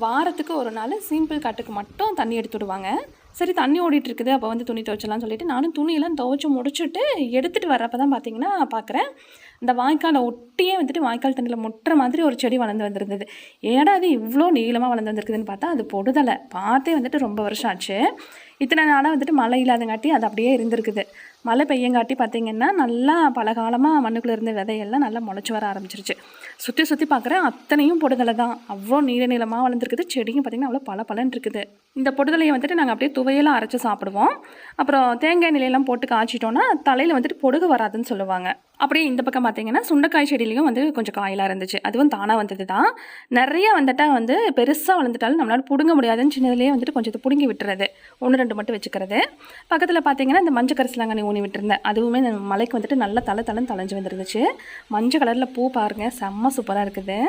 வாரத்துக்கு ஒரு நாள் சிம்பிள் கட்டுக்கு மட்டும் தண்ணி எடுத்து விடுவாங்க. சரி தண்ணி ஓடிட்டு இருக்குது, அப்போ வந்து துணி துவைச்சலாம்னு சொல்லிட்டு நானும் துணியெல்லாம் துவைச்சி முடிச்சுட்டு எடுத்துகிட்டு வரப்போ தான் பார்த்தீங்கன்னா பார்க்குறேன், இந்த வாய்க்காலை ஒட்டியே வந்துட்டு வாய்க்கால் தண்ணியில் முட்டுற மாதிரி ஒரு செடி வளர்ந்து வந்திருந்தது. ஏடா அது இவ்வளோ நீளமாக வளர்ந்து வந்திருக்குதுன்னு பார்த்தா அது பொடுதலை. பார்த்தே வந்துட்டு ரொம்ப வருஷம் ஆச்சு. இத்தனை நாளாக வந்துட்டு மழை இல்லாதங்காட்டி அது அப்படியே இருந்திருக்குது. மழை பெய்யங்காட்டி பார்த்திங்கன்னா நல்லா பல காலமாக மண்ணுக்குள்ளே இருந்த விதையெல்லாம் நல்லா முளைச்சி வர ஆரம்பிச்சிருச்சு. சுற்றி சுற்றி பார்க்குறேன், அத்தனையும் பொடுதலை தான். அவ்வளோ நீளமாக வளர்ந்துருக்குது. செடியும் பார்த்திங்கன்னா அவ்வளோ பல பலன்னு இருக்குது. இந்த பொடுதலையை வந்துட்டு நாங்கள் அப்படியே துவையெல்லாம் அரைச்சி சாப்பிடுவோம். அப்புறம் தேங்காய் நிலையெல்லாம் போட்டு காய்ச்சிட்டோன்னா தலையில் வந்துட்டு பொடுகு வராதுன்னு சொல்லுவாங்க. அப்படியே இந்த பக்கம் பார்த்திங்கன்னா சுண்டைக்காய் செடியிலையும் வந்து கொஞ்சம் காயெல்லாம் இருந்துச்சு. அதுவும் தானாக வந்தது தான். நிறைய வந்துட்டால் வந்து பெருசாக வளர்ந்துட்டாலும் நம்மளால் பிடுங்க முடியாதுன்னு சின்னதுலேயே வந்துட்டு கொஞ்சம் பிடுங்கி விட்டுறது, 1-2 மட்டும் வச்சுக்கிறது. பக்கத்தில் பார்த்திங்கன்னா இந்த மஞ்சள் கரிசலாங்கண்ணி ஊனி விட்டுருந்தேன். அதுவுமே இந்த மலைக்கு வந்துட்டு நல்லா தலை தலைன்னு தலைஞ்சு வந்துருந்துச்சு. மஞ்சள் கலரில் பூ பாருங்கள், செம்ம சூப்பராக இருக்குது.